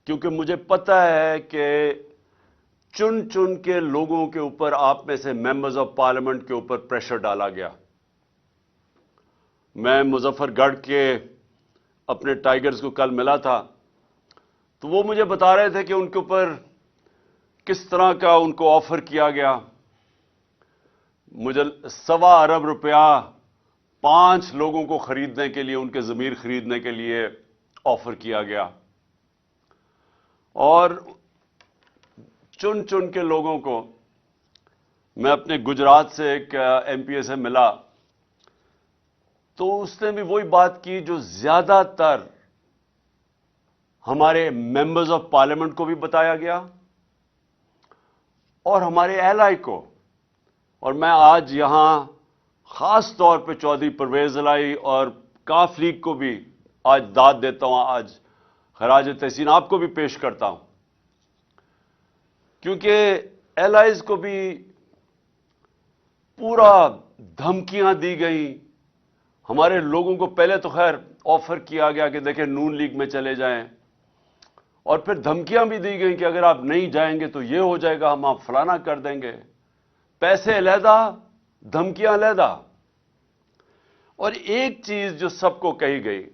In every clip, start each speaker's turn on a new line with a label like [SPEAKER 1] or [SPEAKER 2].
[SPEAKER 1] کیونکہ مجھے پتہ ہے کہ چن چن کے لوگوں کے اوپر آپ میں سے ممبرز آف پارلیمنٹ کے اوپر پریشر ڈالا گیا. میں مظفر گڑھ کے اپنے ٹائیگرز کو کل ملا تھا تو وہ مجھے بتا رہے تھے کہ ان کے اوپر کس طرح کا ان کو آفر کیا گیا. مجھے 1.25 ارب روپیہ 5 لوگوں کو خریدنے کے لیے، ان کے ضمیر خریدنے کے لیے آفر کیا گیا. اور چن چن کے لوگوں کو میں اپنے گجرات سے ایک ایم پی اے سے ملا تو اس نے بھی وہی بات کی جو زیادہ تر ہمارے ممبرز آف پارلیمنٹ کو بھی بتایا گیا اور ہمارے اہلائی کو. اور میں آج یہاں خاص طور پہ چودھری پرویز الہی اور کاف لیگ کو بھی آج داد دیتا ہوں، آج خراج تحسین آپ کو بھی پیش کرتا ہوں، کیونکہ ایلائز کو بھی پورا دھمکیاں دی گئیں. ہمارے لوگوں کو پہلے تو خیر آفر کیا گیا کہ دیکھیں نون لیگ میں چلے جائیں، اور پھر دھمکیاں بھی دی گئیں کہ اگر آپ نہیں جائیں گے تو یہ ہو جائے گا، ہم آپ فلانا کر دیں گے. پیسے علیحدہ، دھمکیاں علیحدہ. اور ایک چیز جو سب کو کہی گئی،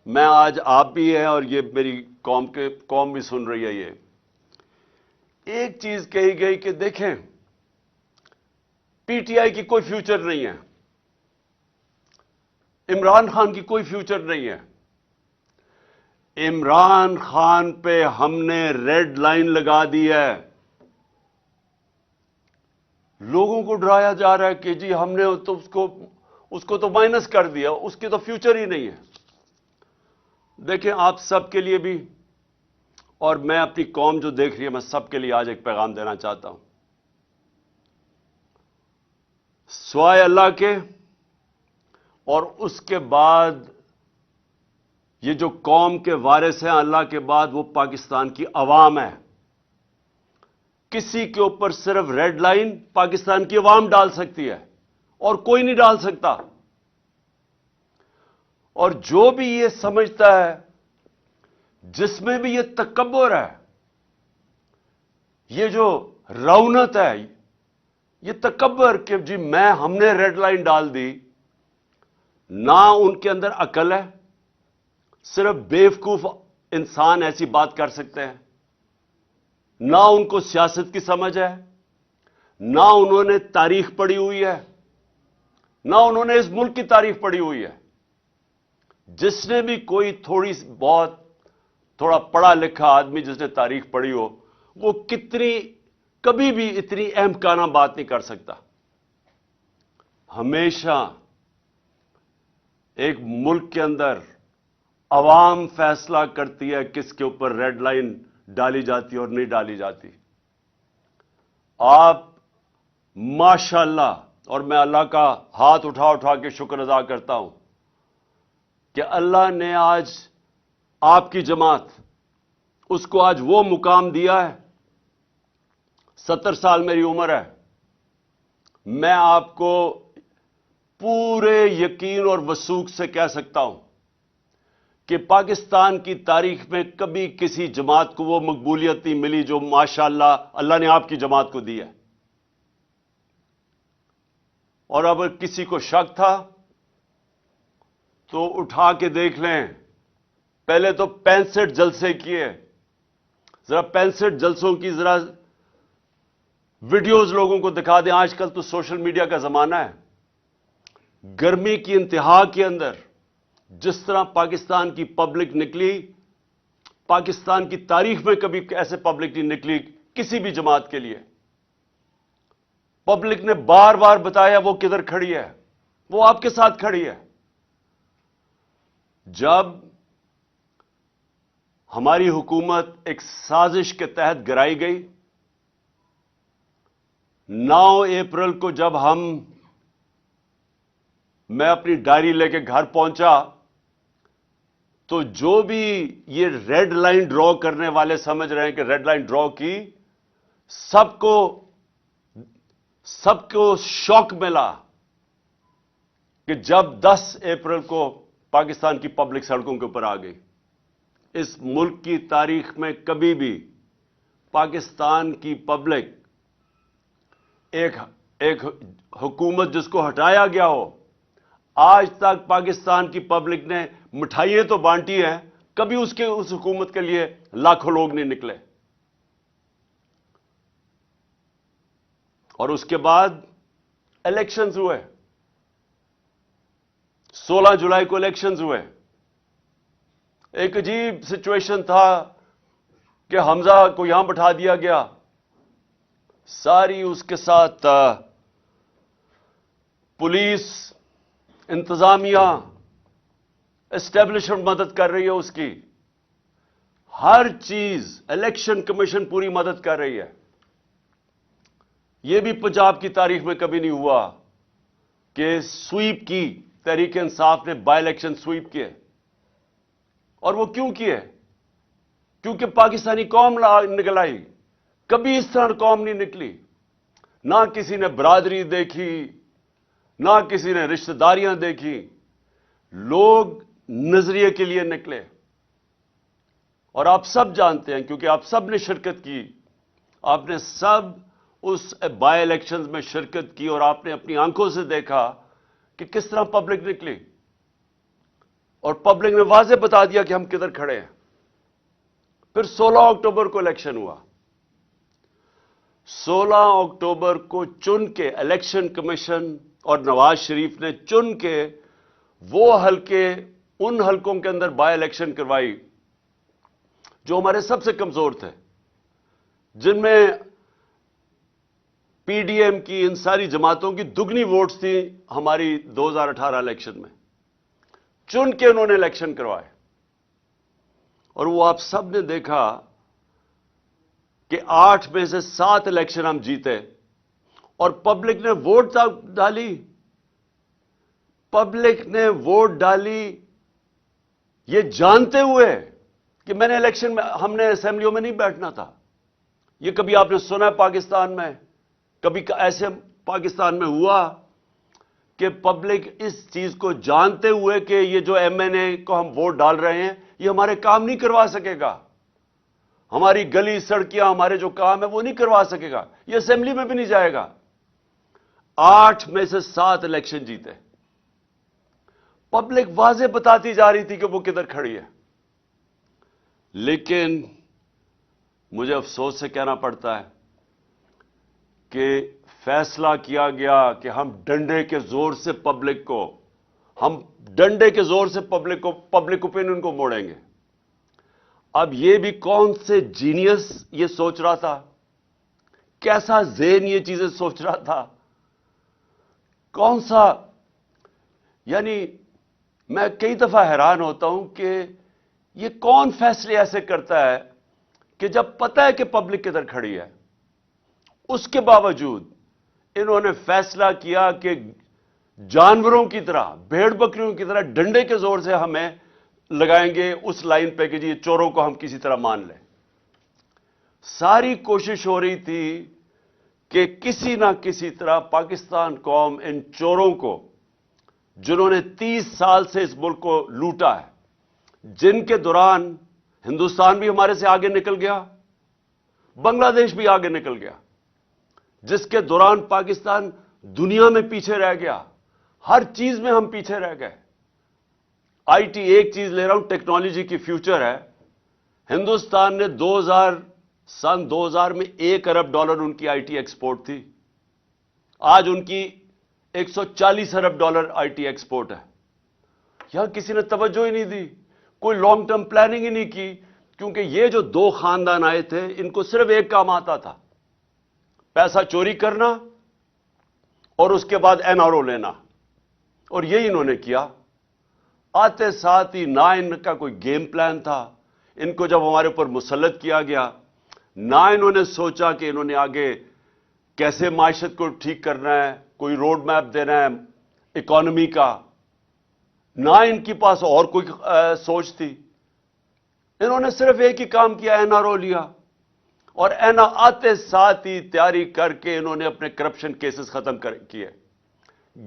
[SPEAKER 1] میں آج آپ بھی ہیں اور یہ میری قوم بھی سن رہی ہے، یہ ایک چیز کہی گئی کہ دیکھیں پی ٹی آئی کی کوئی فیوچر نہیں ہے، عمران خان کی کوئی فیوچر نہیں ہے. عمران خان پہ ہم نے ریڈ لائن لگا دی ہے. لوگوں کو ڈرایا جا رہا ہے کہ جی ہم نے تو اس کو تو مائنس کر دیا، اس کی تو فیوچر ہی نہیں ہے. دیکھیں آپ سب کے لیے بھی، اور میں اپنی قوم جو دیکھ رہی ہے، میں سب کے لیے آج ایک پیغام دینا چاہتا ہوں. سوائے اللہ کے اور اس کے بعد یہ جو قوم کے وارث ہیں اللہ کے بعد، وہ پاکستان کی عوام ہے. کسی کے اوپر صرف ریڈ لائن پاکستان کی عوام ڈال سکتی ہے اور کوئی نہیں ڈال سکتا. اور جو بھی یہ سمجھتا ہے، جس میں بھی یہ تکبر ہے، یہ جو رونت ہے، یہ تکبر کہ جی ہم نے ریڈ لائن ڈال دی، نہ ان کے اندر عقل ہے. صرف بیوقوف انسان ایسی بات کر سکتے ہیں. نہ ان کو سیاست کی سمجھ ہے، نہ انہوں نے تاریخ پڑھی ہوئی ہے، نہ انہوں نے اس ملک کی تاریخ پڑھی ہوئی ہے. جس نے بھی کوئی تھوڑا پڑھا لکھا آدمی جس نے تاریخ پڑھی ہو، وہ کبھی بھی اتنی احمقانہ بات نہیں کر سکتا. ہمیشہ ایک ملک کے اندر عوام فیصلہ کرتی ہے کس کے اوپر ریڈ لائن ڈالی جاتی اور نہیں ڈالی جاتی. آپ ماشاءاللہ، اور میں اللہ کا ہاتھ اٹھا کے شکر ادا کرتا ہوں کہ اللہ نے آج آپ کی جماعت، اس کو آج وہ مقام دیا ہے. 70 سال میری عمر ہے. میں آپ کو پورے یقین اور وثوق سے کہہ سکتا ہوں کہ پاکستان کی تاریخ میں کبھی کسی جماعت کو وہ مقبولیت نہیں ملی جو ماشاءاللہ اللہ نے آپ کی جماعت کو دی ہے. اور اگر کسی کو شک تھا تو اٹھا کے دیکھ لیں. پہلے تو 65 جلسے کیے، ذرا 65 جلسوں کی ذرا ویڈیوز لوگوں کو دکھا دیں. آج کل تو سوشل میڈیا کا زمانہ ہے. گرمی کی انتہا کے اندر جس طرح پاکستان کی پبلک نکلی، پاکستان کی تاریخ میں کبھی ایسے پبلک نہیں نکلی کسی بھی جماعت کے لیے. پبلک نے بار بار بتایا وہ کدھر کھڑی ہے، وہ آپ کے ساتھ کھڑی ہے. جب ہماری حکومت ایک سازش کے تحت گرائی گئی، 9 اپریل کو جب میں اپنی ڈائری لے کے گھر پہنچا تو جو بھی یہ ریڈ لائن ڈرا کرنے والے سمجھ رہے ہیں کہ ریڈ لائن ڈرا کی، سب کو شوق ملا کہ جب 10 اپریل کو پاکستان کی پبلک سڑکوں کے اوپر آ گئی. اس ملک کی تاریخ میں کبھی بھی پاکستان کی پبلک ایک حکومت جس کو ہٹایا گیا ہو، آج تک پاکستان کی پبلک نے مٹھائیاں تو بانٹی ہیں، کبھی اس حکومت کے لیے لاکھوں لوگ نہیں نکلے. اور اس کے بعد الیکشنز ہوئے، 16 جولائی کو الیکشنز ہوئے. ایک عجیب سچویشن تھا کہ حمزہ کو یہاں بٹھا دیا گیا، ساری اس کے ساتھ پولیس، انتظامیہ، اسٹیبلشمنٹ مدد کر رہی ہے اس کی، ہر چیز، الیکشن کمیشن پوری مدد کر رہی ہے. یہ بھی پنجاب کی تاریخ میں کبھی نہیں ہوا کہ سویپ کی، تحریک انصاف نے بائی الیکشن سویپ کیے. اور وہ کیوں کیے؟ کیونکہ پاکستانی قوم نکل آئی. کبھی اس طرح قوم نہیں نکلی، نہ کسی نے برادری دیکھی، نہ کسی نے رشتہ داریاں دیکھی. لوگ نظریے کے لیے نکلے. اور آپ سب جانتے ہیں، کیونکہ آپ سب نے شرکت کی، آپ نے سب اس بائی الیکشنز میں شرکت کی، اور آپ نے اپنی آنکھوں سے دیکھا کہ کس طرح پبلک نکلی. اور پبلک نے واضح بتا دیا کہ ہم کدھر کھڑے ہیں. پھر 16 اکتوبر کو الیکشن ہوا. 16 اکتوبر کو چن کے الیکشن کمیشن اور نواز شریف نے چن کے وہ حلقے، ان حلقوں کے اندر بائی الیکشن کروائی جو ہمارے سب سے کمزور تھے، جن میں پی ڈی ایم کی، ان ساری جماعتوں کی دگنی ووٹس تھیں ہماری 2018 الیکشن میں. چن کے انہوں نے الیکشن کروائے. اور وہ آپ سب نے دیکھا کہ 8 میں سے 7 الیکشن ہم جیتے، اور پبلک نے ووٹ ڈالی. پبلک نے ووٹ ڈالی یہ جانتے ہوئے کہ میں نے الیکشن میں، ہم نے اسمبلیوں میں نہیں بیٹھنا تھا. یہ کبھی آپ نے سنا ہے پاکستان میں؟ کبھی ایسے پاکستان میں ہوا کہ پبلک اس چیز کو جانتے ہوئے کہ یہ جو ایم این اے کو ہم ووٹ ڈال رہے ہیں یہ ہمارے کام نہیں کروا سکے گا، ہماری گلی سڑکیاں، ہمارے جو کام ہے وہ نہیں کروا سکے گا، یہ اسمبلی میں بھی نہیں جائے گا. 8 میں سے 7 الیکشن جیتے. پبلک واضح بتاتی جا رہی تھی کہ وہ کدھر کھڑی ہے. لیکن مجھے افسوس سے کہنا پڑتا ہے کہ فیصلہ کیا گیا کہ ہم ڈنڈے کے زور سے پبلک کو، ہم ڈنڈے کے زور سے پبلک اوپینین کو موڑیں گے. اب یہ بھی کون سے جینیس یہ سوچ رہا تھا، کیسا ذہن یہ چیزیں سوچ رہا تھا، کون سا، یعنی میں کئی دفعہ حیران ہوتا ہوں کہ یہ کون فیصلے ایسے کرتا ہے کہ جب پتہ ہے کہ پبلک کدھر کھڑی ہے، اس کے باوجود انہوں نے فیصلہ کیا کہ جانوروں کی طرح، بھیڑ بکریوں کی طرح ڈنڈے کے زور سے ہمیں لگائیں گے اس لائن پہ کہ جی یہ چوروں کو ہم کسی طرح مان لیں. ساری کوشش ہو رہی تھی کہ کسی نہ کسی طرح پاکستان قوم ان چوروں کو، جنہوں نے 30 سال سے اس ملک کو لوٹا ہے، جن کے دوران ہندوستان بھی ہمارے سے آگے نکل گیا، بنگلہ دیش بھی آگے نکل گیا، جس کے دوران پاکستان دنیا میں پیچھے رہ گیا، ہر چیز میں ہم پیچھے رہ گئے. آئی ٹی ایک چیز لے رہا ہوں، ٹیکنالوجی کی فیوچر ہے. ہندوستان نے سن 2000 میں $1 ارب ان کی آئی ٹی ایکسپورٹ تھی. آج ان کی $140 ارب آئی ٹی ایکسپورٹ ہے. یہاں کسی نے توجہ ہی نہیں دی، کوئی لانگ ٹرم پلاننگ ہی نہیں کی، کیونکہ یہ جو 2 خاندان آئے تھے ان کو صرف ایک کام آتا تھا، پیسہ چوری کرنا اور اس کے بعد این آر او لینا. اور یہی انہوں نے کیا. آتے ساتھ ہی نہ ان کا کوئی گیم پلان تھا. ان کو جب ہمارے اوپر مسلط کیا گیا، نہ انہوں نے سوچا کہ انہوں نے آگے کیسے معیشت کو ٹھیک کرنا ہے، کوئی روڈ میپ دینا ہے اکانومی کا، نہ ان کے پاس اور کوئی سوچ تھی. انہوں نے صرف ایک ہی کام کیا، این آر او لیا، اور این آر آتے ساتھ ہی تیاری کر کے انہوں نے اپنے کرپشن کیسز ختم کیے.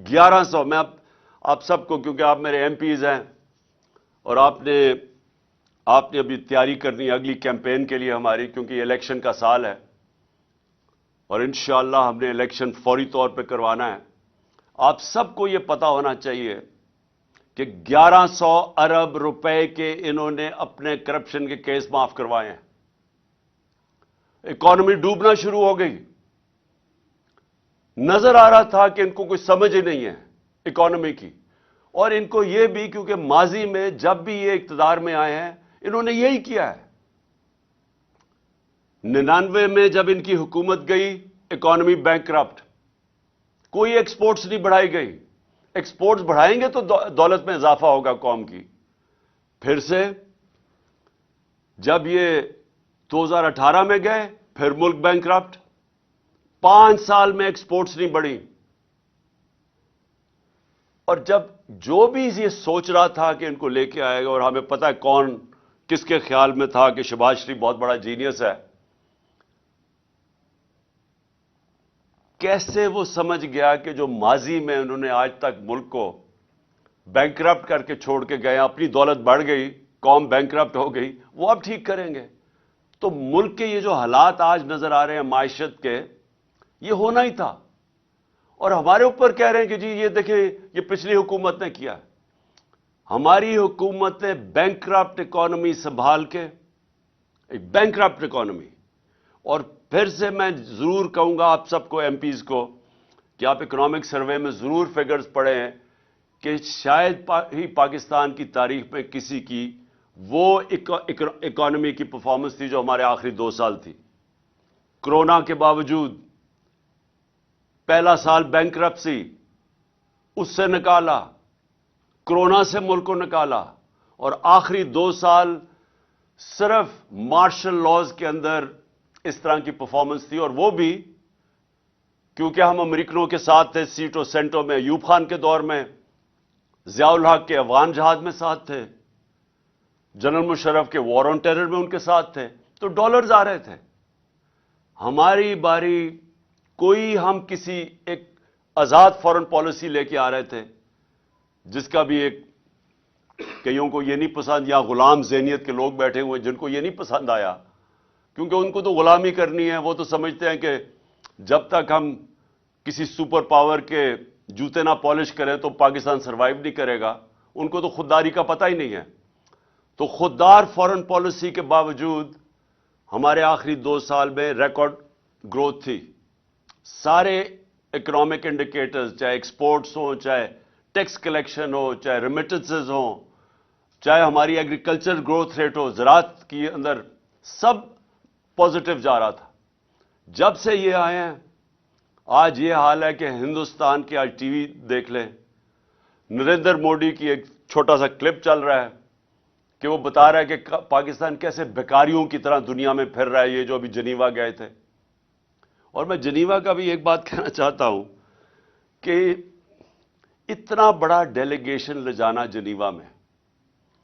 [SPEAKER 1] 1100، میں آپ سب کو، کیونکہ آپ میرے ایم پیز ہیں اور آپ نے آپ نے ابھی تیاری کرنی ہے اگلی کیمپین کے لیے ہماری، کیونکہ یہ الیکشن کا سال ہے اور انشاءاللہ ہم نے الیکشن فوری طور پہ کروانا ہے۔ آپ سب کو یہ پتا ہونا چاہیے کہ 1100 ارب روپے کے انہوں نے اپنے کرپشن کے کیس معاف کروائے ہیں۔ اکانومی ڈوبنا شروع ہو گئی، نظر آ رہا تھا کہ ان کو کوئی سمجھ ہی نہیں ہے اکانومی کی، اور ان کو یہ بھی کیونکہ ماضی میں جب بھی یہ اقتدار میں آئے ہیں انہوں نے یہی کیا ہے۔ 99 میں جب ان کی حکومت گئی اکانومی بینکرپٹ، کوئی ایکسپورٹس نہیں بڑھائی گئی۔ ایکسپورٹس بڑھائیں گے تو دولت میں اضافہ ہوگا قوم کی۔ پھر سے جب یہ 2018 میں گئے پھر ملک بینکرپٹ، 5 سال میں ایکسپورٹس نہیں بڑھی۔ اور جب جو بھی یہ سوچ رہا تھا کہ ان کو لے کے آئے گا، اور ہمیں پتہ ہے کون کس کے خیال میں تھا کہ شہباز شریف بہت بڑا جینیس ہے، کیسے وہ سمجھ گیا کہ جو ماضی میں انہوں نے آج تک ملک کو بینکرپٹ کر کے چھوڑ کے گئے، اپنی دولت بڑھ گئی، قوم بینکرپٹ ہو گئی، وہ اب ٹھیک کریں گے۔ تو ملک کے یہ جو حالات آج نظر آ رہے ہیں معیشت کے، یہ ہونا ہی تھا۔ اور ہمارے اوپر کہہ رہے ہیں کہ جی یہ دیکھیں یہ پچھلی حکومت نے کیا۔ ہماری حکومت نے بینکرپٹ اکانومی سنبھال کے، ایک بینکرپٹ اکانومی، اور پھر سے میں ضرور کہوں گا آپ سب کو، ایم پیز کو، کہ آپ اکنامک سروے میں ضرور فگرز پڑھیں کہ شاید ہی پاکستان کی تاریخ میں کسی کی وہ اکانومی کی پرفارمنس تھی جو ہمارے آخری 2 سال تھی۔ کرونا کے باوجود پہلا سال بینکرپسی، اس سے نکالا، کرونا سے ملک کو نکالا، اور آخری 2 سال صرف مارشل لاز کے اندر اس طرح کی پرفارمنس تھی، اور وہ بھی کیونکہ ہم امریکنوں کے ساتھ تھے سیٹوں سینٹوں میں، ایوب خان کے دور میں، ضیاء الحق کے افغان جہاد میں ساتھ تھے، جنرل مشرف کے وار آن ٹیرر میں ان کے ساتھ تھے، تو ڈالرز آ رہے تھے۔ ہماری باری کوئی ہم کسی ایک آزاد فورن پالیسی لے کے آ رہے تھے جس کا بھی ایک کئیوں کو یہ نہیں پسند، یا غلام ذہنیت کے لوگ بیٹھے ہوئے جن کو یہ نہیں پسند آیا، کیونکہ ان کو تو غلامی کرنی ہے۔ وہ تو سمجھتے ہیں کہ جب تک ہم کسی سپر پاور کے جوتے نہ پالش کریں تو پاکستان سروائیو نہیں کرے گا۔ ان کو تو خودداری کا پتہ ہی نہیں ہے۔ تو خوددار فورن پالیسی کے باوجود ہمارے آخری 2 سال میں ریکارڈ گروتھ تھی۔ سارے اکنامک انڈیکیٹرز، چاہے ایکسپورٹس ہوں، چاہے ٹیکس کلیکشن ہو، چاہے ریمیٹنسز ہوں، چاہے ہماری ایگریکلچر گروتھ ریٹ ہو، زراعت کے اندر، سب پازیٹو جا رہا تھا۔ جب سے یہ آئے ہیں آج یہ حال ہے کہ ہندوستان کی، آج ٹی وی دیکھ لیں، نریندر مودی کی ایک چھوٹا سا کلپ چل رہا ہے کہ وہ بتا رہا ہے کہ پاکستان کیسے بیکاریوں کی طرح دنیا میں پھر رہا ہے، یہ جو ابھی جنیوا گئے تھے۔ اور میں جنیوا کا بھی ایک بات کہنا چاہتا ہوں کہ اتنا بڑا ڈیلیگیشن لے جانا جنیوا میں،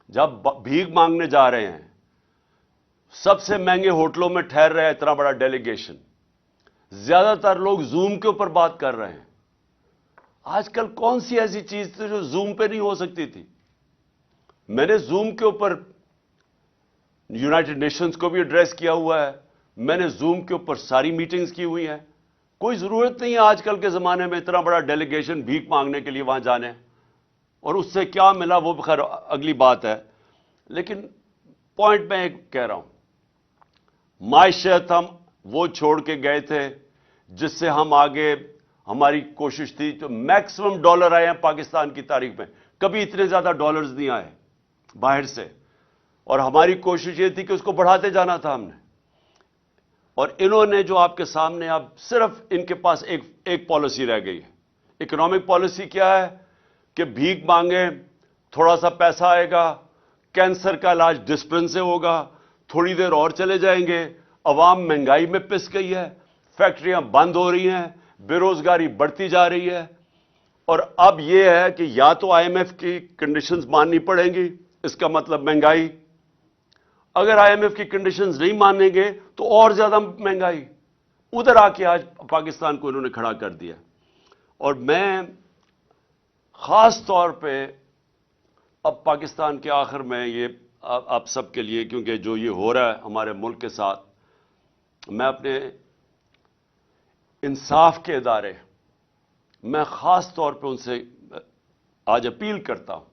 [SPEAKER 1] جب بھیک مانگنے جا رہے ہیں، سب سے مہنگے ہوٹلوں میں ٹھہر رہے ہیں، اتنا بڑا ڈیلیگیشن، زیادہ تر لوگ زوم کے اوپر بات کر رہے ہیں۔ آج کل کون سی ایسی چیز تھی جو زوم پہ نہیں ہو سکتی تھی؟ میں نے زوم کے اوپر یونائٹڈ نیشنز کو بھی ایڈریس کیا ہوا ہے، میں نے زوم کے اوپر ساری میٹنگز کی ہوئی ہیں۔ کوئی ضرورت نہیں ہے آج کل کے زمانے میں اتنا بڑا ڈیلیگیشن بھیک مانگنے کے لیے وہاں جانے، اور اس سے کیا ملا وہ خیر اگلی بات ہے۔ لیکن پوائنٹ میں ایک کہہ رہا ہوں، معیشت ہم وہ چھوڑ کے گئے تھے جس سے ہم آگے، ہماری کوشش تھی تو میکسیمم ڈالر آئے ہیں پاکستان کی تاریخ میں، کبھی اتنے زیادہ ڈالرز نہیں آئے باہر سے، اور ہماری کوشش یہ تھی کہ اس کو بڑھاتے جانا تھا ہم نے۔ اور انہوں نے جو آپ کے سامنے، اب صرف ان کے پاس ایک پالیسی رہ گئی ہے۔ اکنامک پالیسی کیا ہے کہ بھیک مانگے، تھوڑا سا پیسہ آئے گا، کینسر کا علاج ڈسپلن سے ہوگا، تھوڑی دیر اور چلے جائیں گے، عوام مہنگائی میں پس گئی ہے، فیکٹریاں بند ہو رہی ہیں، بے روزگاری بڑھتی جا رہی ہے، اور اب یہ ہے کہ یا تو آئی ایم ایف کی کنڈیشنز ماننی پڑیں گی، اس کا مطلب مہنگائی، اگر آئی ایم ایف کی کنڈیشنز نہیں مانیں گے تو اور زیادہ مہنگائی، ادھر آ کے آج پاکستان کو انہوں نے کھڑا کر دیا۔ اور میں خاص طور پہ اب پاکستان کے آخر میں یہ آپ سب کے لیے، کیونکہ جو یہ ہو رہا ہے ہمارے ملک کے ساتھ، میں اپنے انصاف کے ادارے، میں خاص طور پہ ان سے آج اپیل کرتا ہوں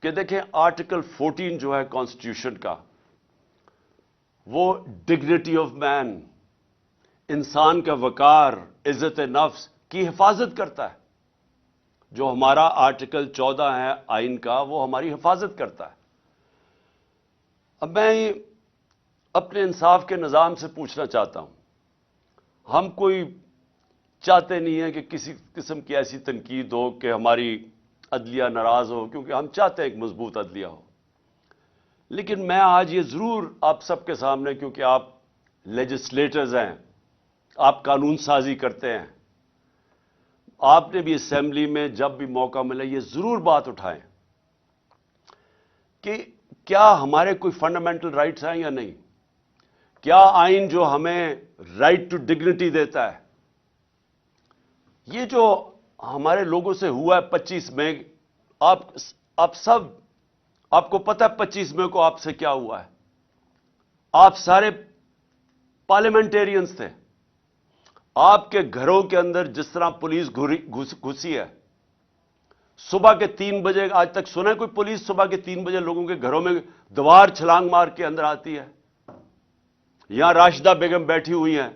[SPEAKER 1] کہ دیکھیں آرٹیکل 14 جو ہے کانسٹیٹیوشن کا، وہ ڈگنیٹی آف مین، انسان کا وقار، عزت نفس کی حفاظت کرتا ہے۔ جو ہمارا آرٹیکل 14 ہے آئین کا، وہ ہماری حفاظت کرتا ہے۔ اب میں اپنے انصاف کے نظام سے پوچھنا چاہتا ہوں، ہم کوئی چاہتے نہیں ہیں کہ کسی قسم کی ایسی تنقید ہو کہ ہماری عدلیہ ناراض ہو، کیونکہ ہم چاہتے ہیں ایک مضبوط عدلیہ ہو۔ لیکن میں آج یہ ضرور آپ سب کے سامنے، کیونکہ آپ لیجسلیٹرز ہیں، آپ قانون سازی کرتے ہیں، آپ نے بھی اسمبلی میں جب بھی موقع ملے یہ ضرور بات اٹھائیں کہ کیا ہمارے کوئی فنڈامنٹل رائٹس ہیں یا نہیں؟ کیا آئین جو ہمیں رائٹ ٹو ڈگنیٹی دیتا ہے، یہ جو ہمارے لوگوں سے ہوا ہے 25 مئی، آپ سب، آپ کو پتہ ہے 25 مئی کو آپ سے کیا ہوا ہے؟ آپ سارے پارلیمنٹیرینز تھے، آپ کے گھروں کے اندر جس طرح پولیس گھسی ہے، صبح کے 3 بجے، آج تک سنا ہے کوئی پولیس صبح کے 3 بجے لوگوں کے گھروں میں دیوار چھلانگ مار کے اندر آتی ہے؟ یہاں راشدہ بیگم بیٹھی ہوئی ہیں،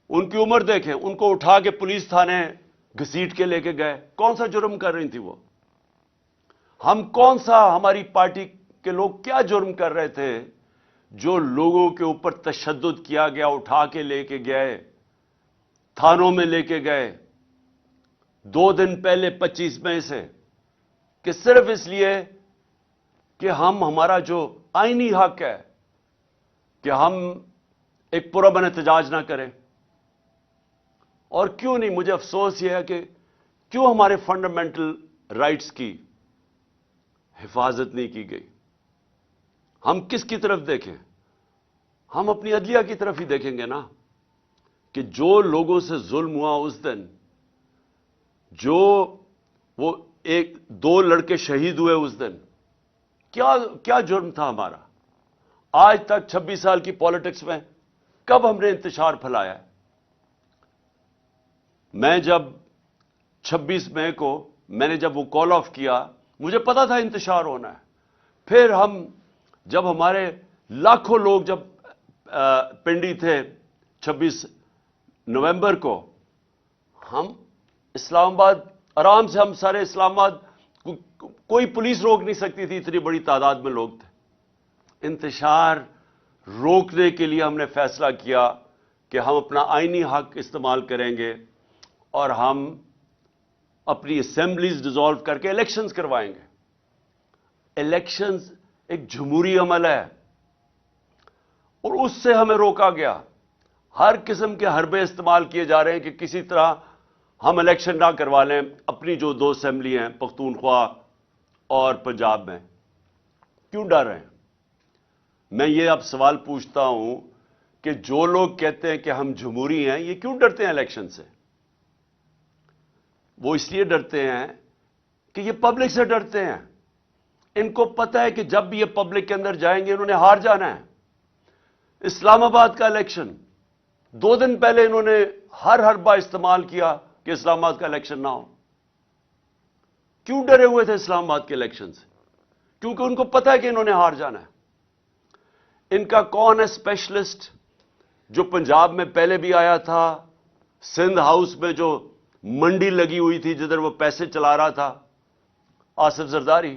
[SPEAKER 1] ان کی عمر دیکھیں، ان کو اٹھا کے پولیس تھانے گھسیٹ کے لے کے گئے، کون سا جرم کر رہی تھی وہ؟ ہم کون سا، ہماری پارٹی کے لوگ کیا جرم کر رہے تھے جو لوگوں کے اوپر تشدد کیا گیا، اٹھا کے لے کے گئے، تھانوں میں لے کے گئے 2 دن پہلے 25 مئی سے، کہ صرف اس لیے کہ ہمارا جو آئینی حق ہے کہ ہم ایک پرامن احتجاج نہ کریں؟ اور کیوں نہیں؟ مجھے افسوس یہ ہے کہ کیوں ہمارے فنڈامنٹل رائٹس کی حفاظت نہیں کی گئی؟ ہم کس کی طرف دیکھیں؟ ہم اپنی عدلیہ کی طرف ہی دیکھیں گے نا، کہ جو لوگوں سے ظلم ہوا اس دن، جو وہ 2 لڑکے شہید ہوئے اس دن، کیا جرم تھا ہمارا؟ آج تک 26 سال کی پالیٹکس میں کب ہم نے انتشار پھیلایا ہے؟ میں جب 26 مئی کو میں نے جب وہ کال آف کیا، مجھے پتا تھا انتشار ہونا ہے۔ پھر جب ہمارے لاکھوں لوگ جب پنڈی تھے 26 نومبر کو، ہم اسلام آباد آرام سے، ہم سارے اسلام آباد، کوئی پولیس روک نہیں سکتی تھی، اتنی بڑی تعداد میں لوگ تھے۔ انتشار روکنے کے لیے ہم نے فیصلہ کیا کہ ہم اپنا آئینی حق استعمال کریں گے اور ہم اپنی اسمبلیز ڈیزالو کر کے الیکشنز کروائیں گے۔ الیکشنز ایک جمہوری عمل ہے، اور اس سے ہمیں روکا گیا۔ ہر قسم کے حربے استعمال کیے جا رہے ہیں کہ کسی طرح ہم الیکشن نہ کروا لیں اپنی جو 2 اسمبلی ہیں، پختونخوا اور پنجاب میں۔ کیوں ڈر رہے ہیں؟ میں یہ اب سوال پوچھتا ہوں کہ جو لوگ کہتے ہیں کہ ہم جمہوری ہیں، یہ کیوں ڈرتے ہیں الیکشن سے؟ وہ اس لیے ڈرتے ہیں کہ یہ پبلک سے ڈرتے ہیں۔ ان کو پتہ ہے کہ جب بھی یہ پبلک کے اندر جائیں گے انہوں نے ہار جانا ہے۔ اسلام آباد کا الیکشن 2 دن پہلے انہوں نے ہر حربہ استعمال کیا کہ اسلام آباد کا الیکشن نہ ہو۔ کیوں ڈرے ہوئے تھے اسلام آباد کے الیکشن سے؟ کیونکہ ان کو پتہ ہے کہ انہوں نے ہار جانا ہے۔ ان کا کون ہے اسپیشلسٹ جو پنجاب میں پہلے بھی آیا تھا، سندھ ہاؤس میں جو منڈی لگی ہوئی تھی جدھر وہ پیسے چلا رہا تھا؟ آصف زرداری۔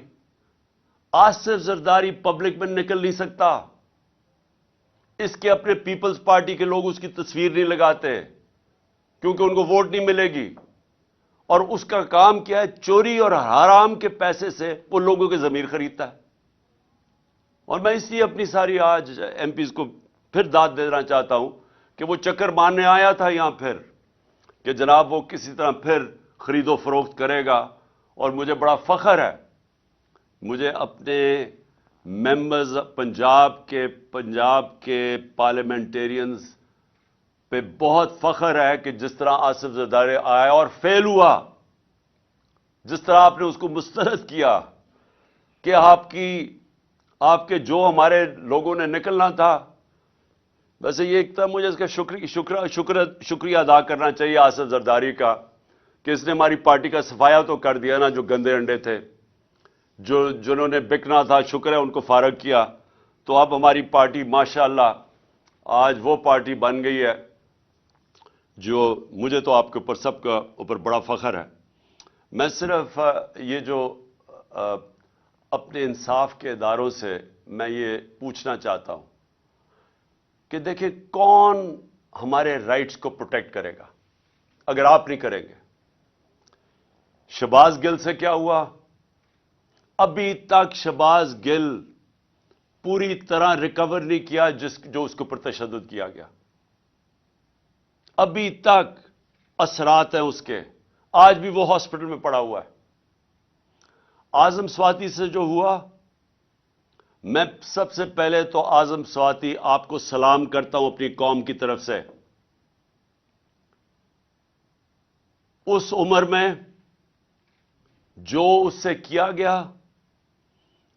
[SPEAKER 1] آصف زرداری پبلک میں نکل نہیں سکتا، اس کے اپنے پیپلز پارٹی کے لوگ اس کی تصویر نہیں لگاتے کیونکہ ان کو ووٹ نہیں ملے گی، اور اس کا کام کیا ہے؟ چوری اور حرام کے پیسے سے وہ لوگوں کے ضمیر خریدتا ہے۔ اور میں اس لیے اپنی ساری آج ایم پیز کو پھر داد دینا چاہتا ہوں کہ وہ چکر مارنے آیا تھا یہاں پھر، کہ جناب وہ کسی طرح پھر خرید و فروخت کرے گا۔ اور مجھے بڑا فخر ہے، مجھے اپنے ممبرز پنجاب کے پارلیمنٹیرینز پہ بہت فخر ہے کہ جس طرح آصف زرداری آیا اور فیل ہوا، جس طرح آپ نے اس کو مسترد کیا، کہ آپ کے جو ہمارے لوگوں نے نکلنا تھا. ویسے یہ ایک تھا، مجھے اس کا شکریہ ادا کرنا چاہیے آصف زرداری کا کہ اس نے ہماری پارٹی کا صفایا تو کر دیا نا. جو گندے انڈے تھے، جنہوں نے بکنا تھا، شکر ہے ان کو فارغ کیا. تو اب ہماری پارٹی ماشاءاللہ آج وہ پارٹی بن گئی ہے جو مجھے تو آپ کے اوپر سب کا اوپر بڑا فخر ہے. میں صرف یہ جو اپنے انصاف کے اداروں سے میں یہ پوچھنا چاہتا ہوں کہ دیکھیں کون ہمارے رائٹس کو پروٹیکٹ کرے گا اگر آپ نہیں کریں گے. شہباز گل سے کیا ہوا؟ ابھی تک شہباز گل پوری طرح ریکور نہیں کیا جو اس کے اوپر تشدد کیا گیا. ابھی تک اثرات ہیں اس کے. آج بھی وہ ہاسپٹل میں پڑا ہوا ہے. اعظم سواتی سے جو ہوا، میں سب سے پہلے تو اعظم سواتی آپ کو سلام کرتا ہوں اپنی قوم کی طرف سے. اس عمر میں جو اس سے کیا گیا،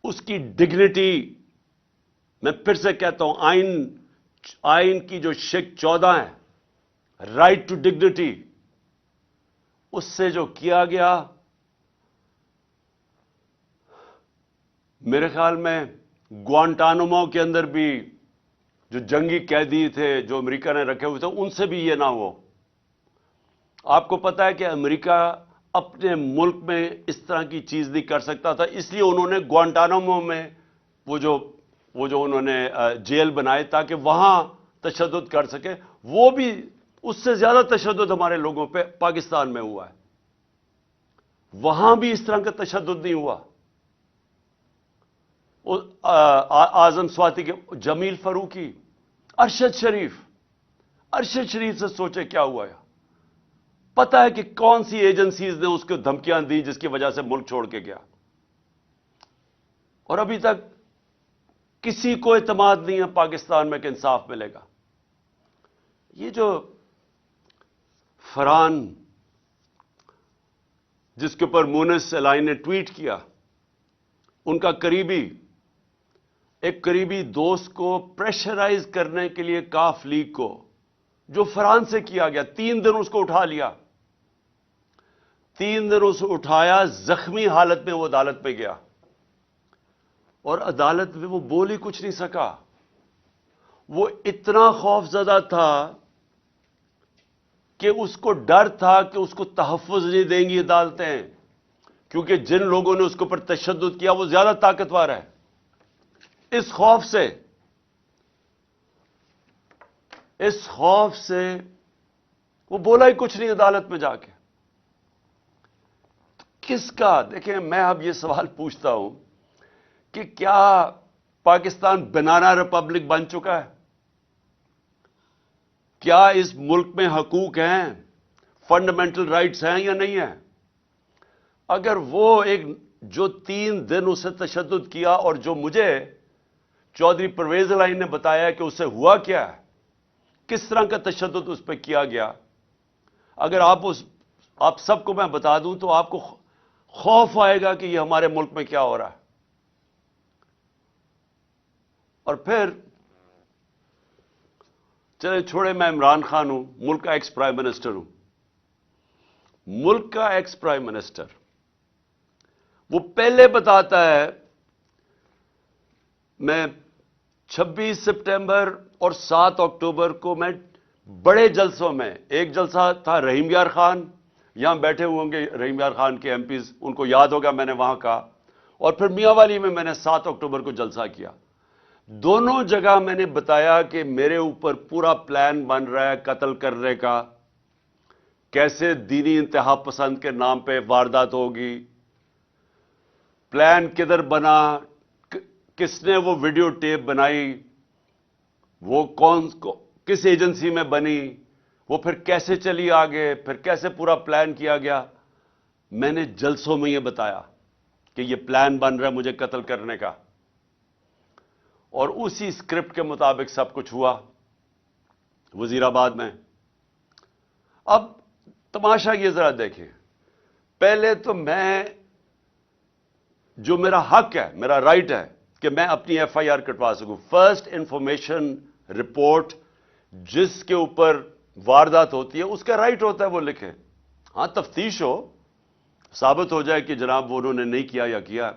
[SPEAKER 1] اس کی ڈگنیٹی، میں پھر سے کہتا ہوں آئین کی جو شک 14 ہے، رائٹ ٹو ڈگنیٹی، اس سے جو کیا گیا، میرے خیال میں گوانٹانامو کے اندر بھی جو جنگی قیدی تھے جو امریکہ نے رکھے ہوئے تھے، ان سے بھی یہ نہ ہو. آپ کو پتا ہے کہ امریکہ اپنے ملک میں اس طرح کی چیز نہیں کر سکتا تھا، اس لیے انہوں نے گوانٹانامو میں وہ جو انہوں نے جیل بنائے تاکہ وہاں تشدد کر سکے. وہ بھی اس سے زیادہ تشدد ہمارے لوگوں پہ پاکستان میں ہوا ہے. وہاں بھی اس طرح کا تشدد نہیں ہوا. اعظم سواتی کے جمیل فاروقی، ارشد شریف سے سوچے کیا ہوا ہے. پتا ہے کہ کون سی ایجنسیز نے اس کو دھمکیاں دی جس کی وجہ سے ملک چھوڑ کے گیا، اور ابھی تک کسی کو اعتماد نہیں ہے پاکستان میں کہ انصاف ملے گا. یہ جو فرحان جس کے اوپر مونس الائن نے ٹویٹ کیا، ان کا ایک قریبی دوست کو پریشرائز کرنے کے لیے کاف لیگ کو، جو فرحان سے کیا گیا، 3 دن اس کو اٹھا لیا. 3 دن اسے اٹھایا، زخمی حالت میں وہ عدالت پہ گیا، اور عدالت میں وہ بول ہی کچھ نہیں سکا. وہ اتنا خوف زدہ تھا کہ اس کو ڈر تھا کہ اس کو تحفظ نہیں دیں گی عدالتیں، کیونکہ جن لوگوں نے اس کے اوپر تشدد کیا وہ زیادہ طاقتور ہے. اس خوف سے وہ بولا ہی کچھ نہیں عدالت میں جا کے. کس کا؟ دیکھیں، میں اب یہ سوال پوچھتا ہوں کہ کیا پاکستان بنانا ریپبلک بن چکا ہے؟ کیا اس ملک میں حقوق ہیں، فنڈامنٹل رائٹس ہیں یا نہیں ہیں؟ اگر وہ جو 3 دن اسے تشدد کیا، اور جو مجھے چودھری پرویز الائن نے بتایا کہ اسے ہوا کیا ہے، کس طرح کا تشدد اس پہ کیا گیا، اگر آپ سب کو میں بتا دوں تو آپ کو خوف آئے گا کہ یہ ہمارے ملک میں کیا ہو رہا ہے. اور پھر چلے چھوڑے، میں عمران خان ہوں، ملک کا ایکس پرائم منسٹر ہوں. ملک کا ایکس پرائم منسٹر وہ پہلے بتاتا ہے، میں 26 سپٹمبر اور 7 اکتوبر کو میں بڑے جلسوں میں، ایک جلسہ تھا رحیم یار خان، یہاں بیٹھے ہوئے ہوں گے رحیم یار خان کے ایم پیز، ان کو یاد ہوگا میں نے وہاں کہا، اور پھر میاں والی میں نے 7 اکتوبر کو جلسہ کیا. دونوں جگہ میں نے بتایا کہ میرے اوپر پورا پلان بن رہا ہے قتل کرنے کا، کیسے دینی انتہا پسند کے نام پہ واردات ہوگی، پلان کدھر بنا، کس نے وہ ویڈیو ٹیپ بنائی، وہ کس ایجنسی میں بنی، وہ پھر کیسے چلی آگے، پھر کیسے پورا پلان کیا گیا. میں نے جلسوں میں یہ بتایا کہ یہ پلان بن رہا ہے مجھے قتل کرنے کا، اور اسی اسکرپٹ کے مطابق سب کچھ ہوا وزیر آباد میں. اب تماشا یہ ذرا دیکھیں، پہلے تو میں جو میرا حق ہے، میرا رائٹ ہے کہ میں اپنی ایف آئی آر کٹوا سکوں. فرسٹ انفارمیشن رپورٹ جس کے اوپر واردات ہوتی ہے اس کا رائٹ ہوتا ہے وہ لکھے. ہاں تفتیش ہو، ثابت ہو جائے کہ جناب وہ انہوں نے نہیں کیا یا کیا،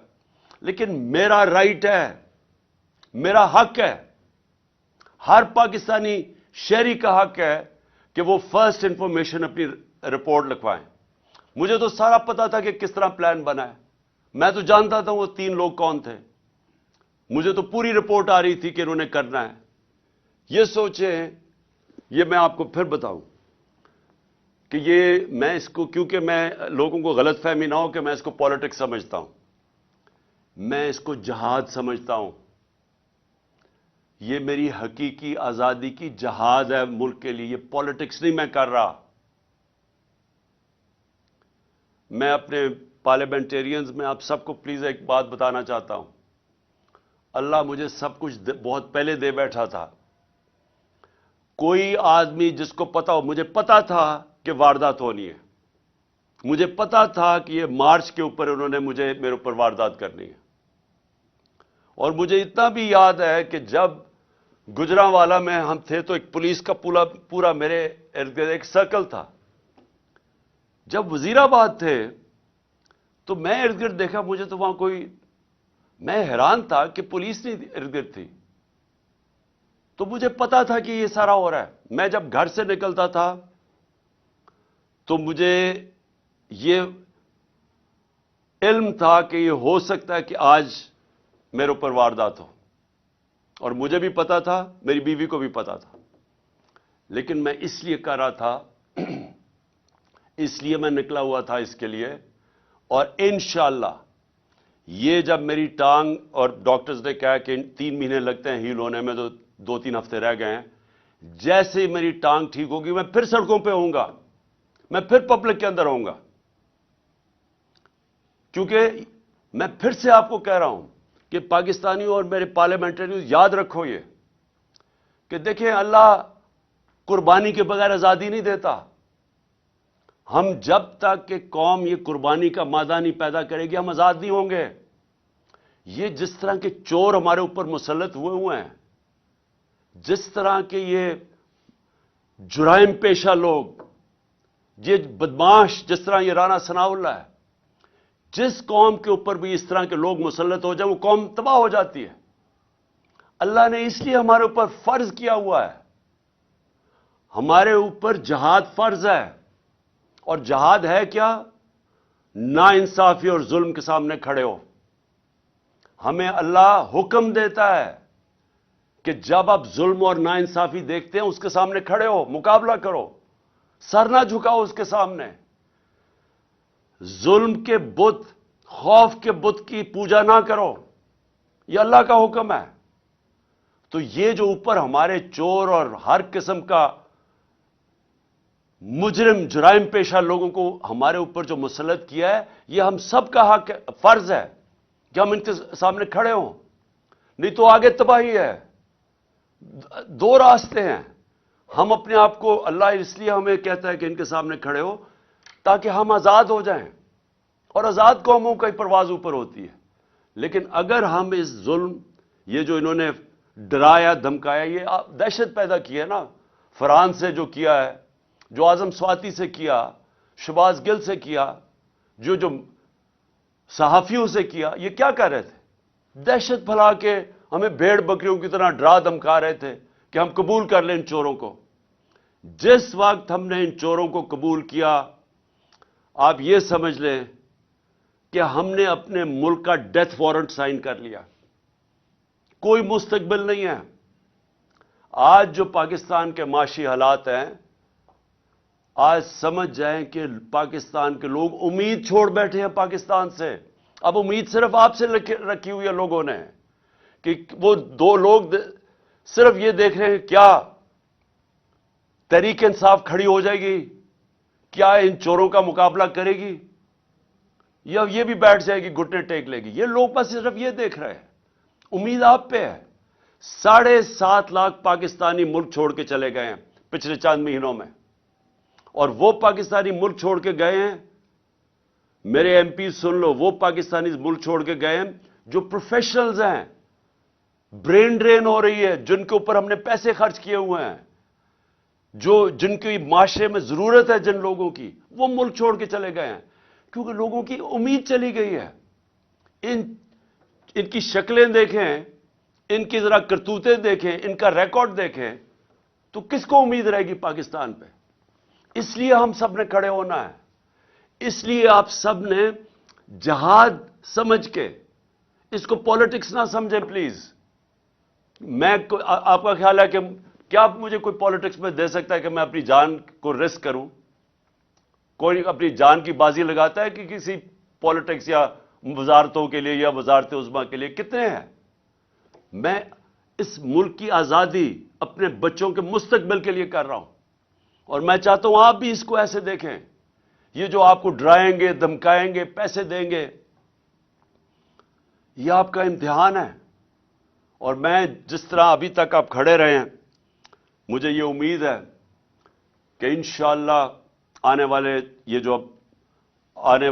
[SPEAKER 1] لیکن میرا رائٹ ہے، میرا حق ہے. ہر پاکستانی شہری کا حق ہے کہ وہ فرسٹ انفارمیشن اپنی رپورٹ لکھوائیں. مجھے تو سارا پتا تھا کہ کس طرح پلان بنا ہے، میں تو جانتا تھا وہ 3 لوگ کون تھے، مجھے تو پوری رپورٹ آ رہی تھی کہ انہوں نے کرنا ہے. یہ سوچیں، یہ میں آپ کو پھر بتاؤں کہ یہ میں اس کو، کیونکہ میں لوگوں کو غلط فہمی نہ ہو کہ میں اس کو پالیٹکس سمجھتا ہوں، میں اس کو جہاد سمجھتا ہوں. یہ میری حقیقی آزادی کی جہاد ہے ملک کے لیے، یہ پالیٹکس نہیں میں کر رہا. میں اپنے پارلیمنٹیرینز میں آپ سب کو پلیز ایک بات بتانا چاہتا ہوں. اللہ مجھے سب کچھ بہت پہلے دے بیٹھا تھا. کوئی آدمی جس کو پتا ہو، مجھے پتا تھا کہ واردات ہونی ہے، مجھے پتا تھا کہ یہ مارچ کے اوپر انہوں نے میرے اوپر واردات کرنی ہے. اور مجھے اتنا بھی یاد ہے کہ جب گجرانوالا میں ہم تھے تو ایک پولیس کا پورا میرے ارد گرد ایک سرکل تھا. جب وزیر آباد تھے تو میں ارد گرد دیکھا، مجھے تو وہاں کوئی، میں حیران تھا کہ پولیس نہیں ارد گرد تھی. تو مجھے پتا تھا کہ یہ سارا ہو رہا ہے. میں جب گھر سے نکلتا تھا تو مجھے یہ علم تھا کہ یہ ہو سکتا ہے کہ آج میرے اوپر واردات ہو، اور مجھے بھی پتا تھا، میری بیوی کو بھی پتا تھا. لیکن میں اس لیے کر رہا تھا، اس لیے میں نکلا ہوا تھا اس کے لیے. اور انشاءاللہ یہ جب میری ٹانگ، اور ڈاکٹرز نے کہا کہ 3 مہینے لگتے ہیں ہیل ہونے میں، تو 2-3 ہفتے رہ گئے ہیں، جیسے ہی میری ٹانگ ٹھیک ہوگی میں پھر سڑکوں پہ ہوں گا، میں پھر پبلک کے اندر ہوں گا. کیونکہ میں پھر سے آپ کو کہہ رہا ہوں کہ پاکستانیوں اور میرے پارلیمنٹریوں یاد رکھو یہ کہ دیکھیں، اللہ قربانی کے بغیر آزادی نہیں دیتا. ہم جب تک کہ قوم یہ قربانی کا مادہ نہیں پیدا کرے گی، ہم آزاد نہیں ہوں گے. یہ جس طرح کے چور ہمارے اوپر مسلط ہوئے ہیں، جس طرح کے یہ جرائم پیشہ لوگ، یہ بدماش، جس طرح یہ رانا ثناء اللہ ہے، جس قوم کے اوپر بھی اس طرح کے لوگ مسلط ہو جائیں وہ قوم تباہ ہو جاتی ہے. اللہ نے اس لیے ہمارے اوپر فرض کیا ہوا ہے، ہمارے اوپر جہاد فرض ہے. اور جہاد ہے کیا؟ نا انصافی اور ظلم کے سامنے کھڑے ہو. ہمیں اللہ حکم دیتا ہے کہ جب آپ ظلم اور نا انصافی دیکھتے ہیں اس کے سامنے کھڑے ہو، مقابلہ کرو، سر نہ جھکاؤ اس کے سامنے. ظلم کے بت، خوف کے بت کی پوجا نہ کرو، یہ اللہ کا حکم ہے. تو یہ جو اوپر ہمارے چور اور ہر قسم کا مجرم، جرائم پیشہ لوگوں کو ہمارے اوپر جو مسلط کیا ہے، یہ ہم سب کا حق، فرض ہے کہ ہم ان کے سامنے کھڑے ہوں، نہیں تو آگے تباہی ہے. 2 راستے ہیں. ہم اپنے آپ کو، اللہ اس لیے ہمیں کہتا ہے کہ ان کے سامنے کھڑے ہو تاکہ ہم آزاد ہو جائیں، اور آزاد قوموں کا ہی پرواز اوپر ہوتی ہے. لیکن اگر ہم اس ظلم، یہ جو انہوں نے ڈرایا دھمکایا، یہ دہشت پیدا کی ہے نا، فرحان سے جو کیا ہے، جو اعظم سواتی سے کیا، شہباز گل سے کیا، جو صحافیوں سے کیا، یہ کیا کر رہے تھے؟ دہشت پھیلا کے ہمیں بھیڑ بکریوں کی طرح ڈرا دھمکا رہے تھے کہ ہم قبول کر لیں ان چوروں کو. جس وقت ہم نے ان چوروں کو قبول کیا، آپ یہ سمجھ لیں کہ ہم نے اپنے ملک کا ڈیتھ وارنٹ سائن کر لیا. کوئی مستقبل نہیں ہے. آج جو پاکستان کے معاشی حالات ہیں، آج سمجھ جائیں کہ پاکستان کے لوگ امید چھوڑ بیٹھے ہیں پاکستان سے. اب امید صرف آپ سے رکھی ہوئی ہے لوگوں نے، کہ وہ 2 لوگ صرف یہ دیکھ رہے ہیں کیا تحریک انصاف کھڑی ہو جائے گی، کیا ان چوروں کا مقابلہ کرے گی، یا یہ بھی بیٹھ جائے گی گھٹنے ٹیک لے گی. یہ لوگ بس صرف یہ دیکھ رہے ہیں. امید آپ پہ ہے. 7.5 لاکھ پاکستانی ملک چھوڑ کے چلے گئے ہیں پچھلے چند مہینوں میں، اور وہ پاکستانی ملک چھوڑ کے گئے ہیں میرے ایم پی سن لو، وہ پاکستانی ملک چھوڑ کے گئے ہیں جو پروفیشنلز ہیں، برین ڈرین ہو رہی ہے، جن کے اوپر ہم نے پیسے خرچ کیے ہوئے ہیں، جن کی معاشرے میں ضرورت ہے جن لوگوں کی، وہ ملک چھوڑ کے چلے گئے ہیں کیونکہ لوگوں کی امید چلی گئی ہے۔ ان کی شکلیں دیکھیں، ان کی ذرا کرتوتیں دیکھیں، ان کا ریکارڈ دیکھیں تو کس کو امید رہے گی پاکستان پہ؟ اس لیے ہم سب نے کھڑے ہونا ہے، اس لیے آپ سب نے جہاد سمجھ کے اس کو پالیٹکس نہ سمجھیں پلیز۔ آپ کا خیال ہے کہ کیا مجھے کوئی پالیٹکس میں دے سکتا ہے کہ میں اپنی جان کو رسک کروں؟ کوئی اپنی جان کی بازی لگاتا ہے کہ کسی پالیٹکس یا وزارتوں کے لیے یا وزارت عظمیٰ کے لیے؟ کتنے ہیں؟ میں اس ملک کی آزادی اپنے بچوں کے مستقبل کے لیے کر رہا ہوں، اور میں چاہتا ہوں آپ بھی اس کو ایسے دیکھیں۔ یہ جو آپ کو ڈرائیں گے، دھمکائیں گے، پیسے دیں گے، یہ آپ کا امتحان ہے۔ اور میں جس طرح ابھی تک آپ کھڑے رہے ہیں، مجھے یہ امید ہے کہ انشاءاللہ آنے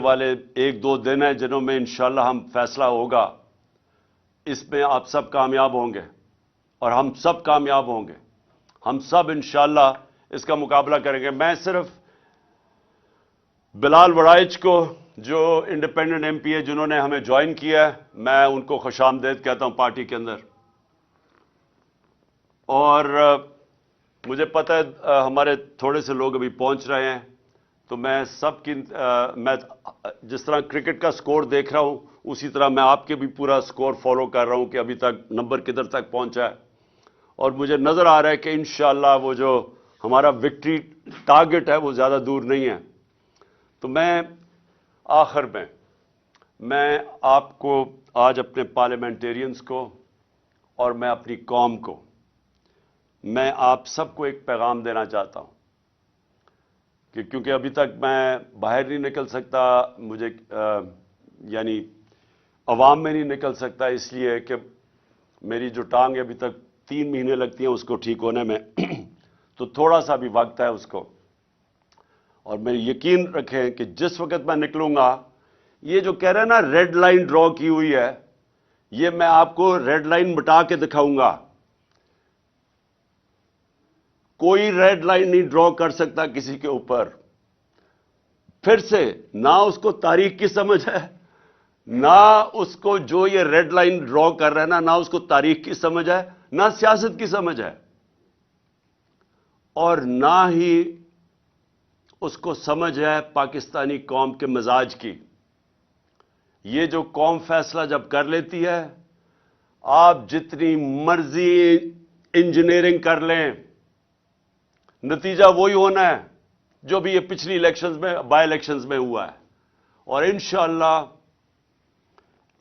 [SPEAKER 1] والے ایک دو دن ہیں جنہوں میں انشاءاللہ ہم فیصلہ ہوگا، اس میں آپ سب کامیاب ہوں گے اور ہم سب کامیاب ہوں گے۔ ہم سب انشاءاللہ اس کا مقابلہ کریں گے۔ میں صرف بلال وڑائچ کو، جو انڈیپینڈنٹ ایم پی ہے جنہوں نے ہمیں جوائن کیا ہے، میں ان کو خوش آمدید کہتا ہوں پارٹی کے اندر۔ اور مجھے پتہ ہے ہمارے تھوڑے سے لوگ ابھی پہنچ رہے ہیں، تو میں سب کی میں جس طرح کرکٹ کا سکور دیکھ رہا ہوں اسی طرح میں آپ کے بھی پورا سکور فالو کر رہا ہوں کہ ابھی تک نمبر کدھر تک پہنچا ہے، اور مجھے نظر آ رہا ہے کہ انشاءاللہ وہ جو ہمارا وکٹری ٹارگٹ ہے وہ زیادہ دور نہیں ہے۔ تو میں آخر میں آپ کو آج اپنے پارلیمنٹیرینز کو اور میں اپنی قوم کو، میں آپ سب کو ایک پیغام دینا چاہتا ہوں کہ کیونکہ ابھی تک میں باہر نہیں نکل سکتا، مجھے یعنی عوام میں نہیں نکل سکتا، اس لیے کہ میری جو ٹانگ ہے ابھی تک 3 مہینے لگتی ہیں اس کو ٹھیک ہونے میں تو تھوڑا سا بھی وقت ہے اس کو۔ اور میں یقین رکھیں کہ جس وقت میں نکلوں گا، یہ جو کہہ رہے ہیں نا ریڈ لائن ڈرا کی ہوئی ہے، یہ میں آپ کو ریڈ لائن مٹا کے دکھاؤں گا۔ کوئی ریڈ لائن نہیں ڈرا کر سکتا کسی کے اوپر۔ پھر سے نہ اس کو تاریخ کی سمجھ ہے، نہ اس کو جو یہ ریڈ لائن ڈرا کر رہا ہے نہ اس کو تاریخ کی سمجھ ہے، نہ سیاست کی سمجھ ہے، اور نہ ہی اس کو سمجھ ہے پاکستانی قوم کے مزاج کی۔ یہ جو قوم فیصلہ جب کر لیتی ہے، آپ جتنی مرضی انجینئرنگ کر لیں، نتیجہ وہی ہونا ہے جو بھی یہ پچھلی الیکشنز میں، بائی الیکشنز میں ہوا ہے۔ اور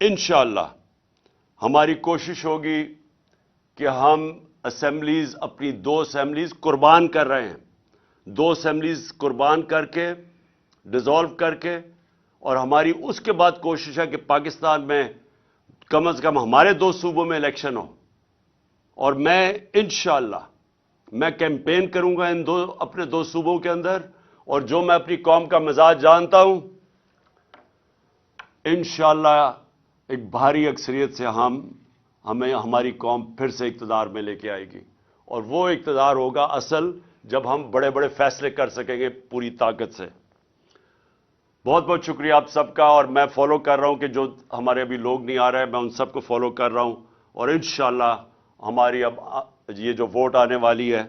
[SPEAKER 1] انشاءاللہ ہماری کوشش ہوگی کہ ہم اسمبلیز، اپنی 2 اسمبلیز قربان کر رہے ہیں، 2 اسمبلیز قربان کر کے، ڈیزالو کر کے، اور ہماری اس کے بعد کوشش ہے کہ پاکستان میں کم از کم ہمارے 2 صوبوں میں الیکشن ہو۔ اور میں انشاءاللہ میں کیمپین کروں گا اپنے 2 صوبوں کے اندر، اور جو میں اپنی قوم کا مزاج جانتا ہوں، انشاءاللہ ایک بھاری اکثریت سے ہماری قوم پھر سے اقتدار میں لے کے آئے گی، اور وہ اقتدار ہوگا اصل جب ہم بڑے بڑے فیصلے کر سکیں گے پوری طاقت سے۔ بہت بہت شکریہ آپ سب کا، اور میں فالو کر رہا ہوں کہ جو ہمارے ابھی لوگ نہیں آ رہے ہیں میں ان سب کو فالو کر رہا ہوں، اور انشاءاللہ ہماری اب یہ جو ووٹ آنے والی ہے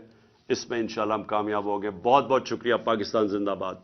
[SPEAKER 1] اس میں انشاءاللہ ہم کامیاب ہوں گے۔ بہت بہت شکریہ۔ پاکستان زندہ باد۔